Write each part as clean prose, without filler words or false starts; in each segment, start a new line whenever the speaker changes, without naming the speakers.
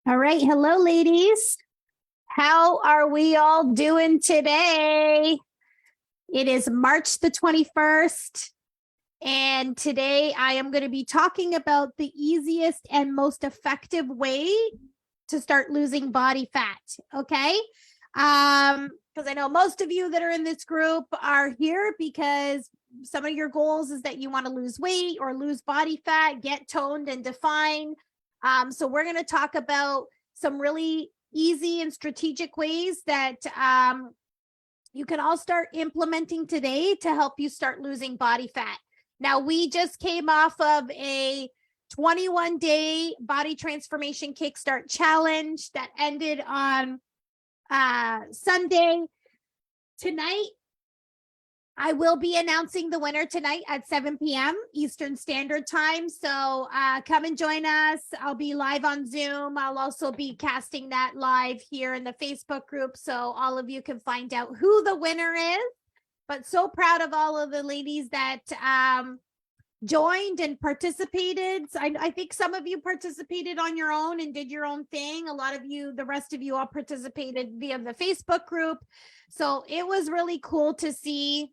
All right. Hello, ladies. How are we all doing today? It is March the 21st. And today I am going to be talking about the easiest and most effective way to start losing body fat. Okay. Because I know most of you that are in this group are here because some of your goals is that you want to lose weight or lose body fat, get toned and defined. So we're going to talk about some really easy and strategic ways that you can all start implementing today to help you start losing body fat. Now, we just came off of a 21-day body transformation kickstart challenge that ended on Sunday. Tonight, I will be announcing the winner tonight at 7 p.m. Eastern Standard Time. So come and join us. I'll be live on Zoom. I'll also be casting that live here in the Facebook group so all of you can find out who the winner is. But so proud of all of the ladies that joined and participated. So I think some of you participated on your own and did your own thing. A lot of you, the rest of you all participated via the Facebook group. So it was really cool to see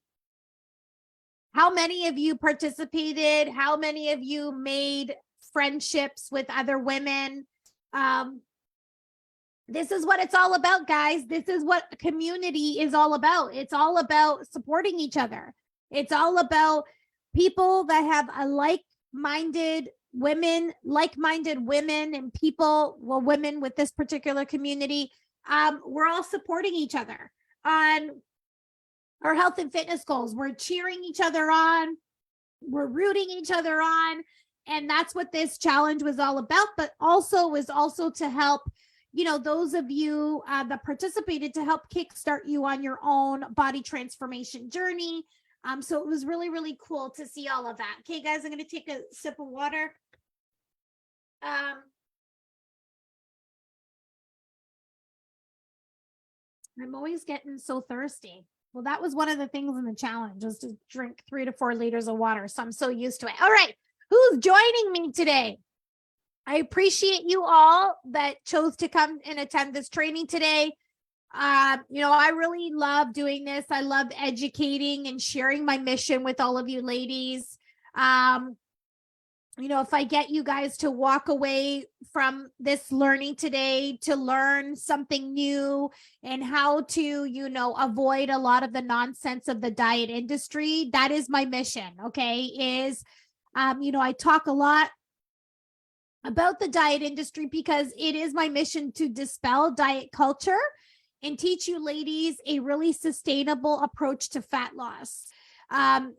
how many of you participated, how many of you made friendships with other women. This is what it's all about, guys. This is what community is all about. It's all about supporting each other. It's all about people that have a like-minded women and people, well, women with this particular community. We're all supporting each other on our health and fitness goals. We're cheering each other on. We're rooting each other on. And that's what this challenge was all about, but also was also to help, those of you that participated to help kickstart you on your own body transformation journey. So it was really, really cool to see all of that. Okay, guys, I'm going to take a sip of water. I'm always getting so thirsty. Well, that was one of the things in the challenge was to drink 3 to 4 liters of water. So I'm so used to it. All right. Who's joining me today? I appreciate you all that chose to come and attend this training today. I really love doing this. I love educating and sharing my mission with all of you ladies. If I get you guys to walk away from this learning today to learn something new and how to, avoid a lot of the nonsense of the diet industry, that is my mission. Okay. I talk a lot about the diet industry because it is my mission to dispel diet culture and teach you ladies a really sustainable approach to fat loss.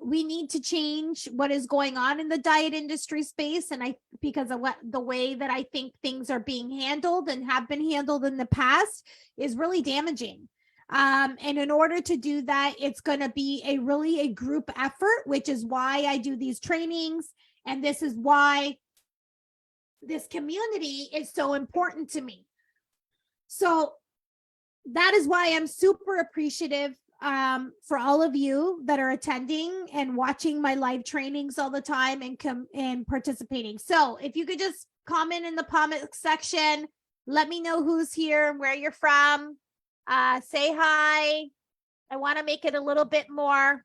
We need to change what is going on in the diet industry space. And because of the way that I think things are being handled and have been handled in the past is really damaging. And in order to do that, it's going to be a group effort, which is why I do these trainings. And this is why this community is so important to me. So that is why I'm super appreciative for all of you that are attending and watching my live trainings all the time and participating. So if you could just comment in the comment section, let me know who's here and where you're from. Say hi. I want to make it a little bit more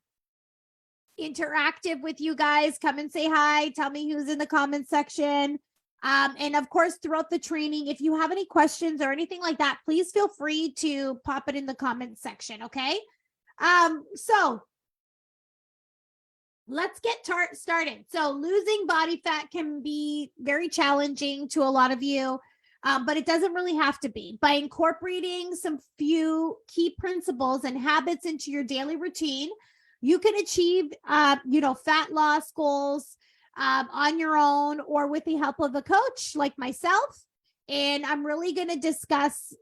interactive with you guys. Come and say hi. Tell me who's in the comment section. And of course, throughout the training, if you have any questions or anything like that, please feel free to pop it in the comment section. Okay. So let's get started. So losing body fat can be very challenging to a lot of you, but it doesn't really have to be. By incorporating some few key principles and habits into your daily routine, you can achieve, fat loss goals on your own or with the help of a coach like myself. And I'm really going to discuss,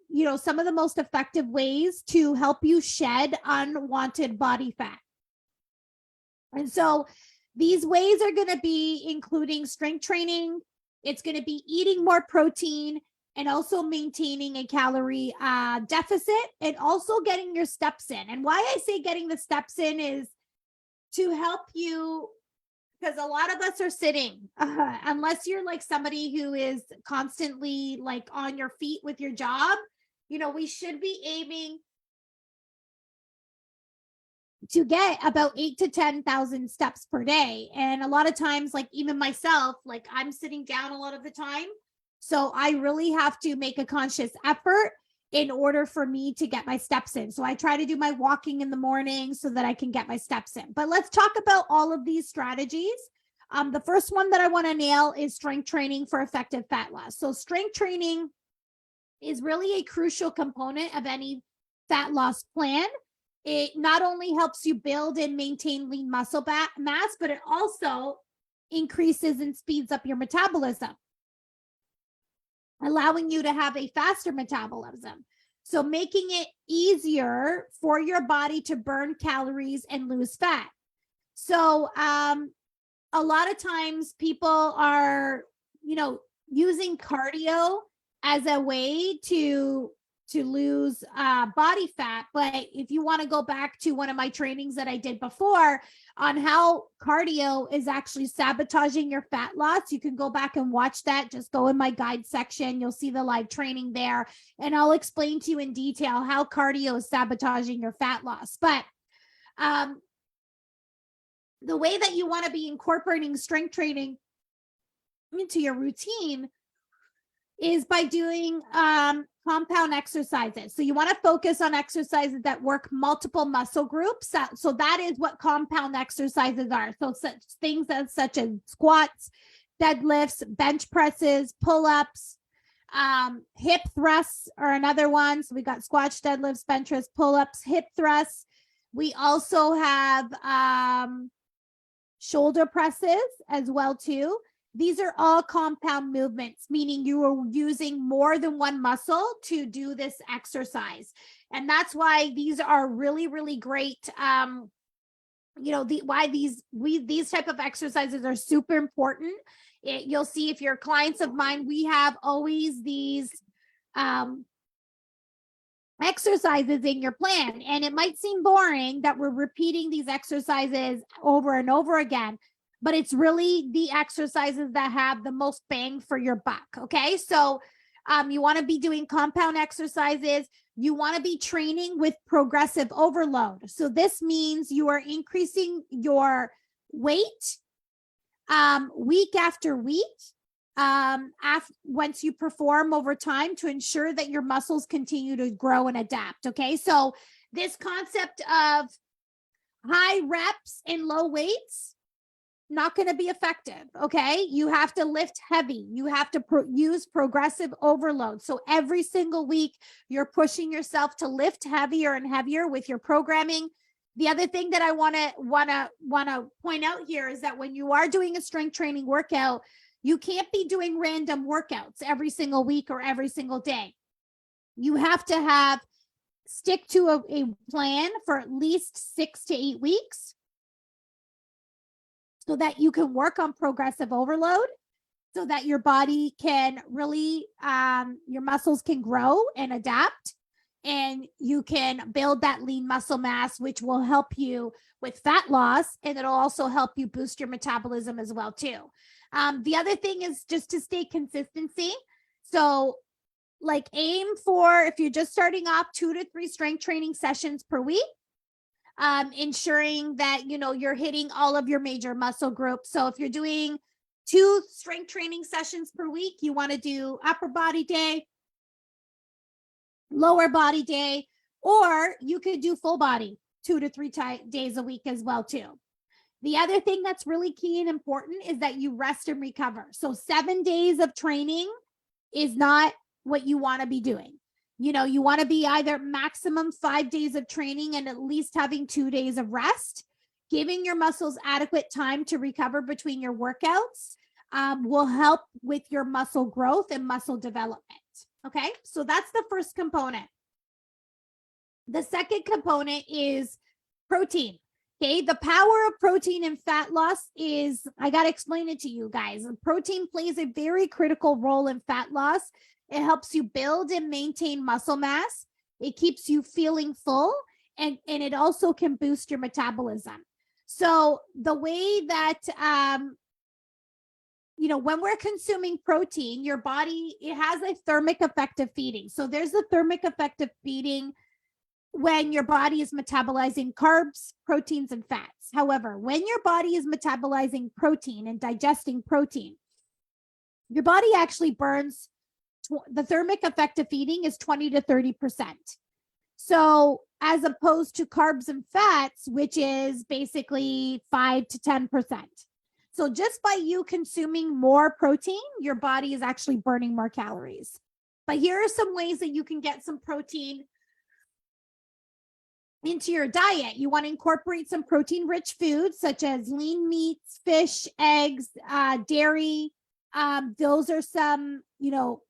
some of the most effective ways to help you shed unwanted body fat. And so these ways are going to be including strength training. It's going to be eating more protein and also maintaining a calorie deficit and also getting your steps in. And why I say getting the steps in is to help you because a lot of us are sitting, unless you're like somebody who is constantly like on your feet with your job. We should be aiming to get about 8 to 10,000 steps per day. And a lot of times, like even myself, like I'm sitting down a lot of the time. So I really have to make a conscious effort in order for me to get my steps in. So I try to do my walking in the morning so that I can get my steps in. But let's talk about all of these strategies. The first one that I want to nail is strength training for effective fat loss. So strength training is really a crucial component of any fat loss plan. It not only helps you build and maintain lean muscle mass, but it also increases and speeds up your metabolism, allowing you to have a faster metabolism. So making it easier for your body to burn calories and lose fat. So a lot of times people are, using cardio as a way to lose body fat. But if you want to go back to one of my trainings that I did before on how cardio is actually sabotaging your fat loss, you can go back and watch that. Just go in my guide section. You'll see the live training there. And I'll explain to you in detail how cardio is sabotaging your fat loss. But the way that you want to be incorporating strength training into your routine is by doing compound exercises. So you want to focus on exercises that work multiple muscle groups. So that is what compound exercises are. So things such as squats, deadlifts, bench presses, pull-ups, hip thrusts are another one. So we got squats, deadlifts, bench press, pull-ups, hip thrusts. We also have shoulder presses as well too. These are all compound movements, meaning you are using more than one muscle to do this exercise. And that's why these are really, really great. Why these type of exercises are super important. You'll see if you're clients of mine, we have always these exercises in your plan. And it might seem boring that we're repeating these exercises over and over again, but it's really the exercises that have the most bang for your buck. Okay. So you want to be doing compound exercises. You want to be training with progressive overload. So this means you are increasing your weight week after week once you perform over time to ensure that your muscles continue to grow and adapt. Okay. So this concept of high reps and low weights, not going to be effective. Okay. You have to lift heavy. You have to use progressive overload. So every single week you're pushing yourself to lift heavier and heavier with your programming. The other thing that I want to point out here is that when you are doing a strength training workout, you can't be doing random workouts every single week or every single day. You have to stick to a plan for at least 6 to 8 weeks so that you can work on progressive overload, so that your body can really, your muscles can grow and adapt, and you can build that lean muscle mass, which will help you with fat loss, and it'll also help you boost your metabolism as well too. The other thing is just to stay consistency. So like aim for, if you're just starting off, 2 to 3 strength training sessions per week, ensuring that, you're hitting all of your major muscle groups. So if you're doing 2 strength training sessions per week, you want to do upper body day, lower body day, or you could do full body 2 to 3 days a week as well too. The other thing that's really key and important is that you rest and recover. So 7 days of training is not what you want to be doing. You want to be either maximum 5 days of training and at least having 2 days of rest. Giving your muscles adequate time to recover between your workouts will help with your muscle growth and muscle development. Okay, so that's the first component. The second component is protein. Okay, the power of protein and fat loss is, I got to explain it to you guys. Protein plays a very critical role in fat loss. It helps you build and maintain muscle mass. It keeps you feeling full, and it also can boost your metabolism. So the way that, when we're consuming protein, your body, it has a thermic effect of feeding. So there's a thermic effect of feeding when your body is metabolizing carbs, proteins, and fats. However, when your body is metabolizing protein and digesting protein, your body actually burns, the thermic effect of feeding is 20 to 30%. So as opposed to carbs and fats, which is basically 5 to 10%. So just by you consuming more protein, your body is actually burning more calories. But here are some ways that you can get some protein into your diet. You want to incorporate some protein-rich foods such as lean meats, fish, eggs, dairy. Those are some,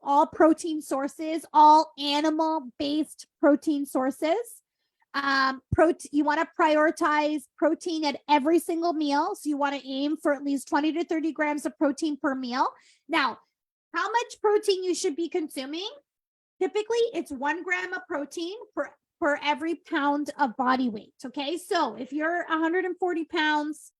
all protein sources, all animal-based protein sources. You want to prioritize protein at every single meal. So you want to aim for at least 20 to 30 grams of protein per meal. Now, how much protein you should be consuming? Typically, it's 1 gram of protein per every pound of body weight. Okay. So if you're 140 pounds,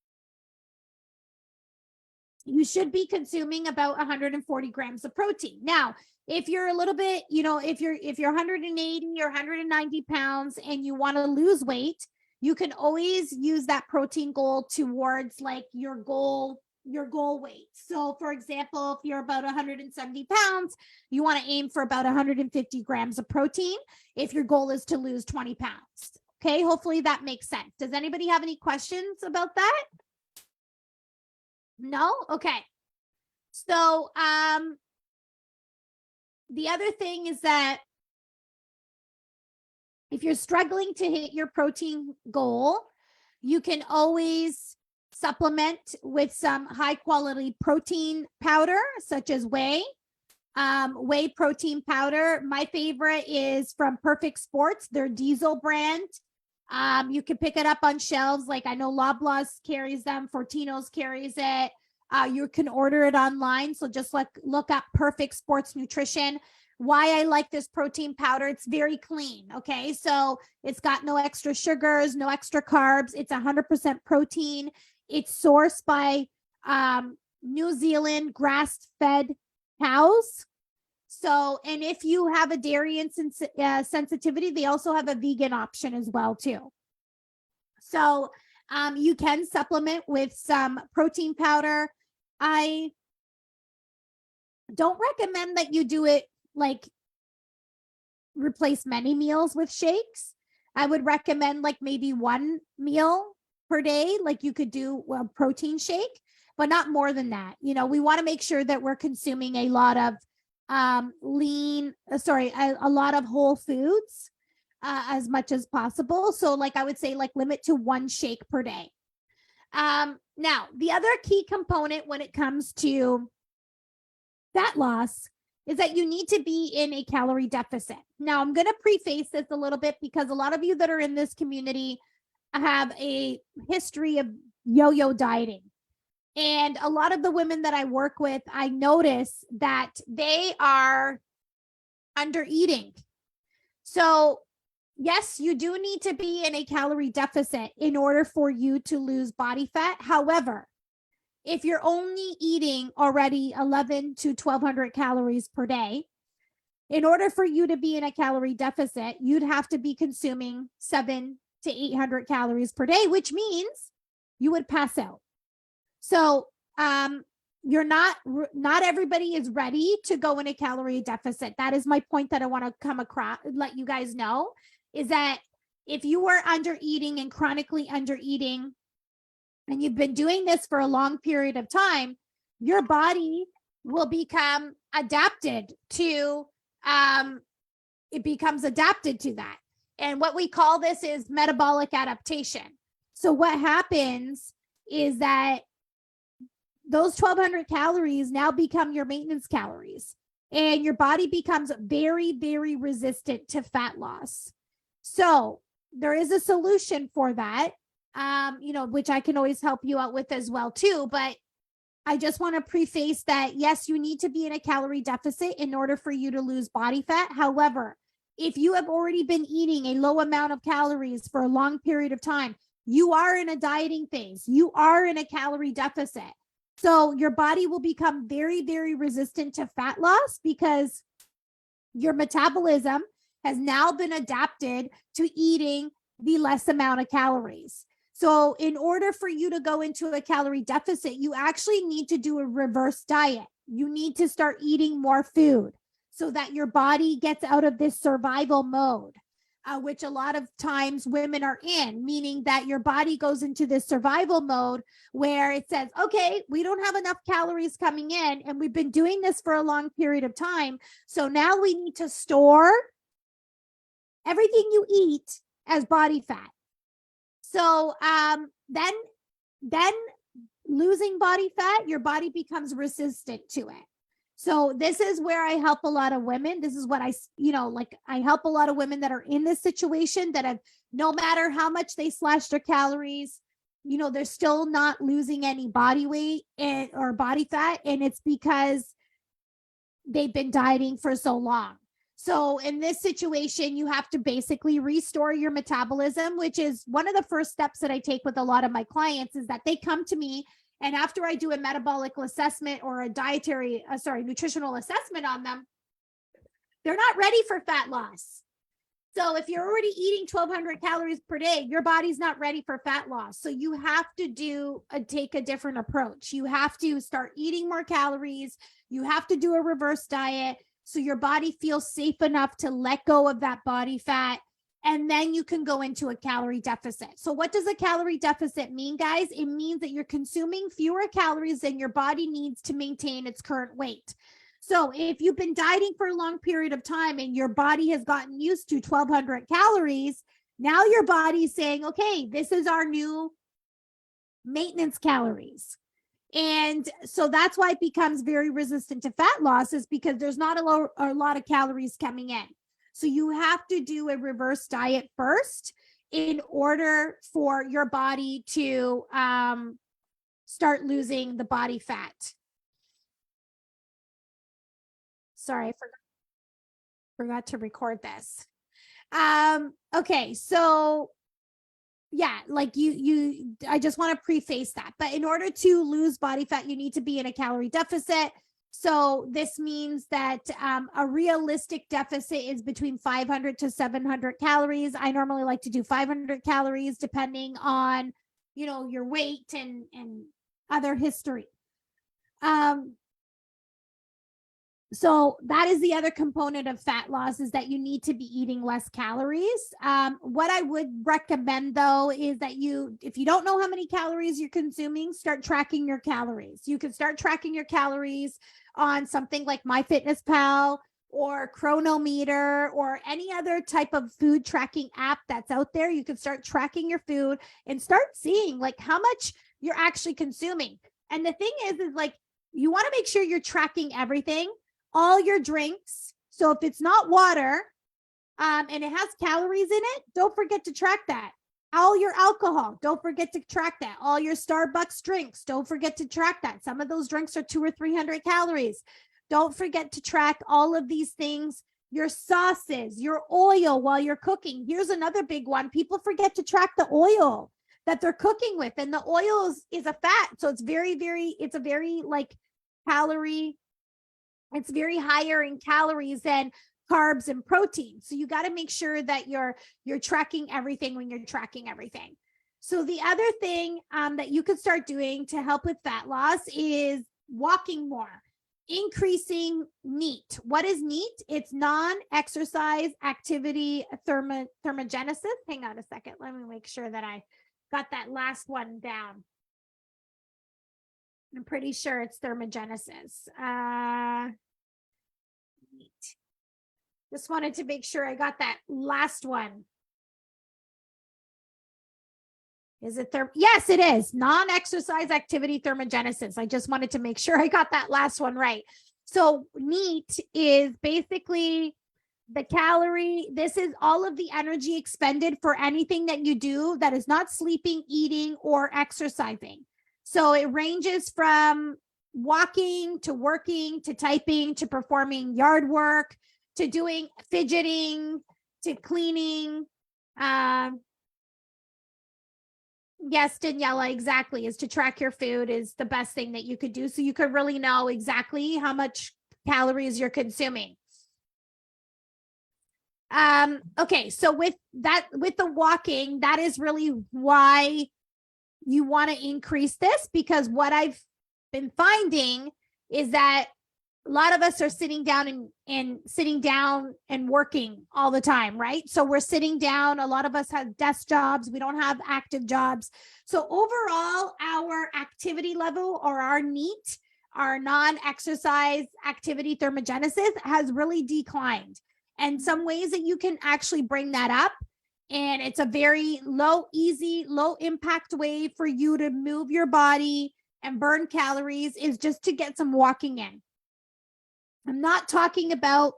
you should be consuming about 140 grams of protein. Now, if you're a little bit, if you're 180 or 190 pounds and you want to lose weight, you can always use that protein goal towards like your goal weight. So for example, if you're about 170 pounds, you want to aim for about 150 grams of protein if your goal is to lose 20 pounds. Okay, hopefully that makes sense. Does anybody have any questions about that? No? Okay. So the other thing is that if you're struggling to hit your protein goal, you can always supplement with some high quality protein powder, such as whey protein powder. My favorite is from Perfect Sports, their Diesel brand. You can pick it up on shelves. Like I know Loblaws carries them, Fortino's carries it. You can order it online. So just look up Perfect Sports Nutrition. Why I like this protein powder, it's very clean. Okay. So it's got no extra sugars, no extra carbs. It's 100% protein. It's sourced by New Zealand grass-fed cows. So, and if you have a dairy sensitivity, they also have a vegan option as well too. So you can supplement with some protein powder. I don't recommend that you do it like replace many meals with shakes. I would recommend like maybe 1 meal per day, like you could do a protein shake, but not more than that. We want to make sure that we're consuming a lot of a lot of whole foods as much as possible. So like I would say like limit to 1 shake per day. Now, the other key component when it comes to fat loss is that you need to be in a calorie deficit. Now, I'm going to preface this a little bit because a lot of you that are in this community have a history of yo-yo dieting. And a lot of the women that I work with, I notice that they are under eating. So yes, you do need to be in a calorie deficit in order for you to lose body fat. However, if you're only eating already 11 to 1200 calories per day, in order for you to be in a calorie deficit, you'd have to be consuming 700 to 800 calories per day, which means you would pass out. So you're not everybody is ready to go in a calorie deficit. That is my point that I want to come across, let you guys know, is that if you are under eating and chronically under eating, and you've been doing this for a long period of time, your body will become adapted to, it becomes adapted to that. And what we call this is metabolic adaptation. So what happens is that those 1200 calories now become your maintenance calories, and your body becomes very, very resistant to fat loss. So there is a solution for that, which I can always help you out with as well too. But I just want to preface that, yes, you need to be in a calorie deficit in order for you to lose body fat. However, if you have already been eating a low amount of calories for a long period of time, you are in a dieting phase. You are in a calorie deficit. So your body will become very, very resistant to fat loss because your metabolism has now been adapted to eating the less amount of calories. So in order for you to go into a calorie deficit, you actually need to do a reverse diet. You need to start eating more food so that your body gets out of this survival mode, which a lot of times women are in, meaning that your body goes into this survival mode where it says, okay, we don't have enough calories coming in, and we've been doing this for a long period of time. So now we need to store everything you eat as body fat. So then losing body fat, your body becomes resistant to it. So this is where I help a lot of women. This is what I help a lot of women that are in this situation that have, no matter how much they slash their calories, they're still not losing any body weight or body fat. And it's because they've been dieting for so long. So in this situation, you have to basically restore your metabolism, which is one of the first steps that I take with a lot of my clients, is that they come to me, and after I do a metabolic assessment or a nutritional assessment on them, they're not ready for fat loss. So if you're already eating 1,200 calories per day, your body's not ready for fat loss. So you have to take a different approach. You have to start eating more calories. You have to do a reverse diet so your body feels safe enough to let go of that body fat. And then you can go into a calorie deficit. So what does a calorie deficit mean, guys? It means that you're consuming fewer calories than your body needs to maintain its current weight. So if you've been dieting for a long period of time and your body has gotten used to 1,200 calories, now your body's saying, okay, this is our new maintenance calories. And so that's why it becomes very resistant to fat loss, is because there's not a lot of calories coming in. So you have to do a reverse diet first in order for your body to start losing the body fat. Sorry, I forgot to record this. Okay, so yeah, like I just want to preface that. But in order to lose body fat, you need to be in a calorie deficit. So this means that a realistic deficit is between 500 to 700 calories. I normally like to do 500 calories depending on, your weight and other history. So that is the other component of fat loss, is that you need to be eating less calories. What I would recommend, though, is that if you don't know how many calories you're consuming, start tracking your calories. You can start tracking your calories on something like MyFitnessPal or Chronometer or any other type of food tracking app that's out there. You can start tracking your food and start seeing like how much you're actually consuming. And the thing is like, you want to make sure you're tracking everything. All your drinks. So if it's not water and it has calories in it, don't forget to track that. All your alcohol, don't forget to track that. All your Starbucks drinks, don't forget to track that. Some of those drinks are 200 or 300 calories. Don't forget to track all of these things. Your sauces, your oil while you're cooking. Here's another big one. People forget to track the oil that they're cooking with. And the oil is a fat. So it's it's a very like calorie. It's very higher in calories than carbs and protein. So you got to make sure that you're tracking everything when you're tracking everything. So the other thing that you could start doing to help with fat loss is walking more, increasing NEAT. What is NEAT? It's non-exercise activity thermogenesis. Hang on a second. Let me make sure that I got that last one down. I'm pretty sure it's thermogenesis. Just wanted to make sure I got that last one. Is it Yes, it is. Non-exercise activity thermogenesis. I just wanted to make sure I got that last one right. So NEAT is basically the calorie. This is all of the energy expended for anything that you do that is not sleeping, eating, or exercising. So it ranges from walking to working to typing to performing yard work to doing fidgeting to cleaning. Yes, Daniela, exactly. Is to track your food is the best thing that you could do. So you could really know exactly how much calories you're consuming. Okay. So with that, with the walking, that is really why you want to increase this, because what I've been finding is that a lot of us are sitting down and sitting down and working all the time, right? So we're sitting down. A lot of us have desk jobs. We don't have active jobs. So overall, our activity level, or our NEAT, our non-exercise activity thermogenesis, has really declined. And some ways that you can actually bring that up, and it's a very low, easy, low impact way for you to move your body and burn calories, is just to get some walking in. I'm not talking about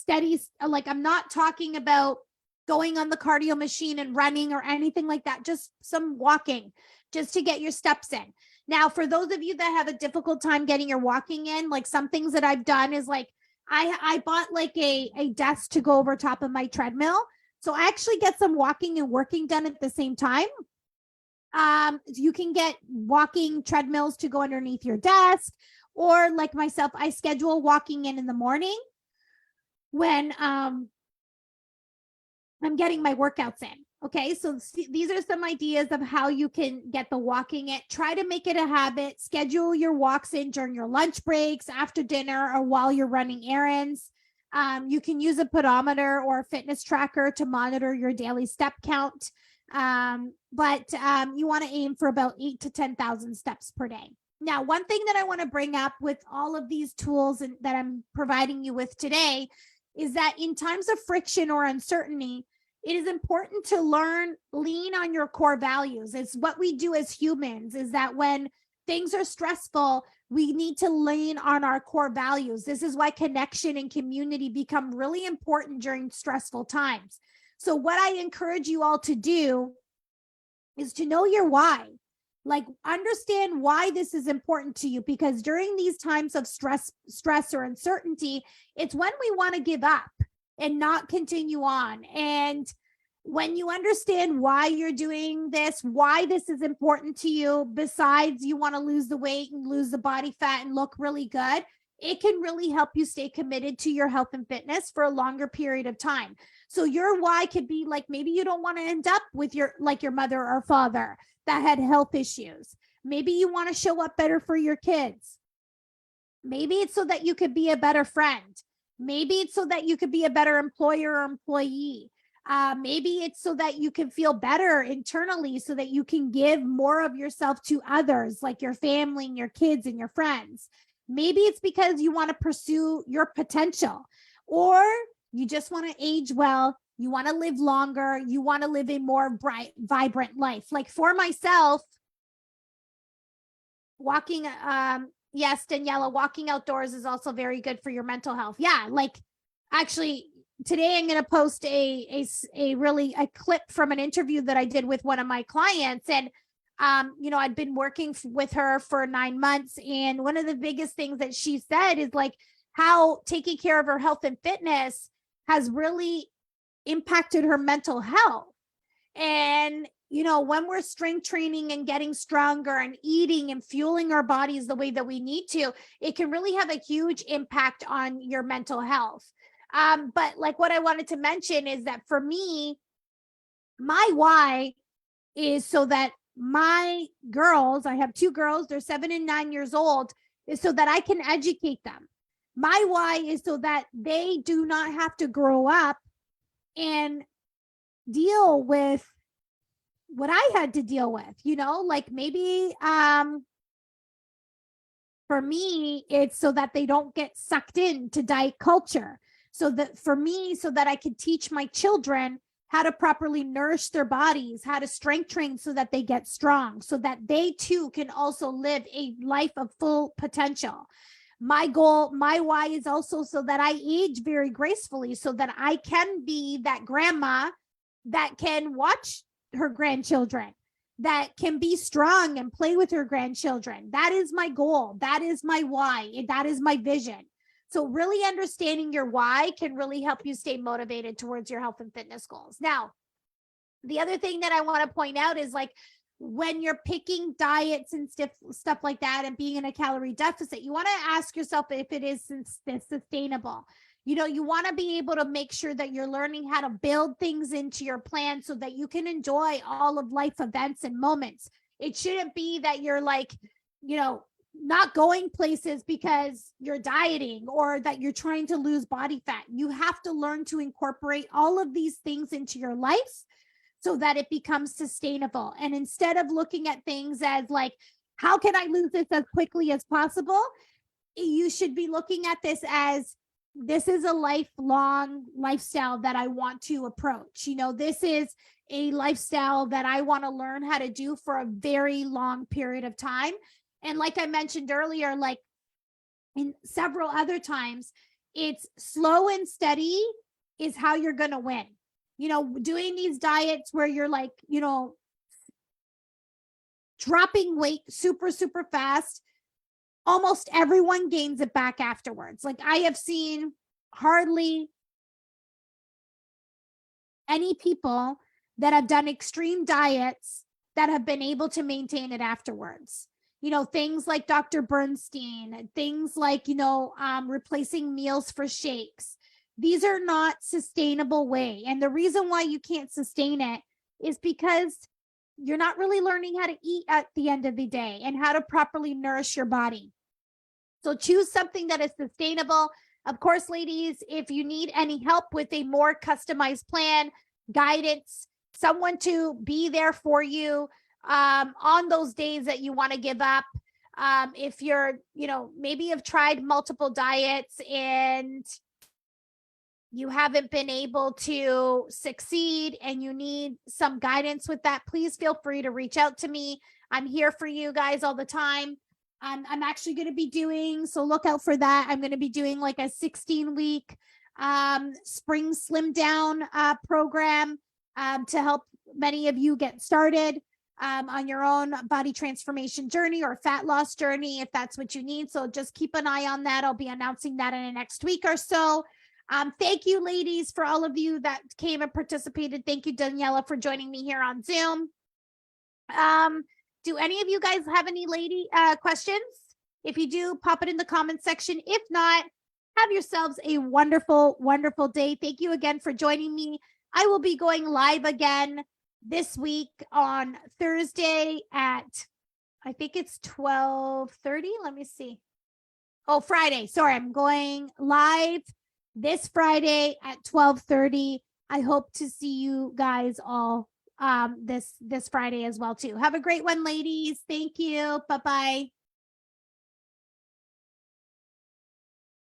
I'm not talking about going on the cardio machine and running or anything like that, just some walking, just to get your steps in. Now, for those of you that have a difficult time getting your walking in, like some things that I've done is like, I bought like a desk to go over top of my treadmill. So I actually get some walking and working done at the same time. You can get walking treadmills to go underneath your desk, or like myself, I schedule walking in the morning when I'm getting my workouts in. Okay, so these are some ideas of how you can get the walking in. Try to make it a habit. Schedule your walks in during your lunch breaks, after dinner, or while you're running errands. You can use a pedometer or a fitness tracker to monitor your daily step count. But you want to aim for about 8 to 10,000 steps per day. Now, one thing that I want to bring up with all of these tools that I'm providing you with today is that in times of friction or uncertainty, it is important to lean on your core values. It's what we do as humans, is that when things are stressful, we need to lean on our core values. This is why connection and community become really important during stressful times. So what I encourage you all to do is to know your why. Like, understand why this is important to you, because during these times of stress or uncertainty, it's when we want to give up and not continue on. And when you understand why you're doing this, why this is important to you, besides you want to lose the weight and lose the body fat and look really good, it can really help you stay committed to your health and fitness for a longer period of time. So your why could be like, maybe you don't want to end up with your mother or father that had health issues. Maybe you want to show up better for your kids. Maybe it's so that you could be a better friend. Maybe it's so that you could be a better employer or employee. Maybe it's so that you can feel better internally, so that you can give more of yourself to others, like your family and your kids and your friends. Maybe it's because you want to pursue your potential, or you just want to age well. You want to live longer. You want to live a more bright, vibrant life. Like for myself, walking, yes, Daniela, walking outdoors is also very good for your mental health. Yeah, like actually today I'm going to post a clip from an interview that I did with one of my clients. And I'd been working with her for 9 months, and one of the biggest things that she said is like how taking care of her health and fitness has really impacted her mental health. And when we're strength training and getting stronger and eating and fueling our bodies the way that we need to, it can really have a huge impact on your mental health. But like what I wanted to mention is that for me, my why is so that my girls, I have 2 girls, they're 7 and 9 years old, is so that I can educate them. My why is so that they do not have to grow up and deal with what I had to deal with, like maybe for me, it's so that they don't get sucked into diet culture. So that for me, so that I could teach my children how to properly nourish their bodies, how to strength train so that they get strong, so that they too can also live a life of full potential. My goal, my why is also so that I age very gracefully, so that I can be that grandma that can watch her grandchildren, that can be strong and play with her grandchildren. That is my goal. That is my why. That is my vision. So really understanding your why can really help you stay motivated towards your health and fitness goals. Now, the other thing that I want to point out is like, when you're picking diets and stuff like that and being in a calorie deficit, you want to ask yourself if it is sustainable. You want to be able to make sure that you're learning how to build things into your plan so that you can enjoy all of life events and moments. It shouldn't be that you're like, not going places because you're dieting or that you're trying to lose body fat. You have to learn to incorporate all of these things into your life so that it becomes sustainable. And instead of looking at things as like, how can I lose this as quickly as possible? You should be looking at this as, this is a lifelong lifestyle that I want to approach. This is a lifestyle that I want to learn how to do for a very long period of time. And like I mentioned earlier, like in several other times, it's slow and steady is how you're going to win. Doing these diets where you're like, dropping weight super, super fast, almost everyone gains it back afterwards. Like I have seen hardly any people that have done extreme diets that have been able to maintain it afterwards. Things like Dr. Bernstein, things like, replacing meals for shakes. These are not sustainable way. And the reason why you can't sustain it is because you're not really learning how to eat at the end of the day and how to properly nourish your body. So choose something that is sustainable. Of course, ladies, if you need any help with a more customized plan, guidance, someone to be there for you on those days that you want to give up. If you're, maybe you've tried multiple diets and you haven't been able to succeed and you need some guidance with that, please feel free to reach out to me. I'm here for you guys all the time. I'm actually going to be doing, so look out for that. I'm going to be doing like a 16-week spring slim down program to help many of you get started on your own body transformation journey or fat loss journey, if that's what you need. So just keep an eye on that. I'll be announcing that in the next week or so. Thank you, ladies, for all of you that came and participated. Thank you, Daniela, for joining me here on Zoom. Do any of you guys have any questions? If you do, pop it in the comment section. If not, have yourselves a wonderful, wonderful day. Thank you again for joining me. I will be going live again this week on Thursday at, I think it's 12:30. Let me see. Oh, Friday. Sorry, I'm going live this Friday at 12:30. I hope to see you guys all this Friday as well too. Have a great one, ladies. Thank you. Bye-bye.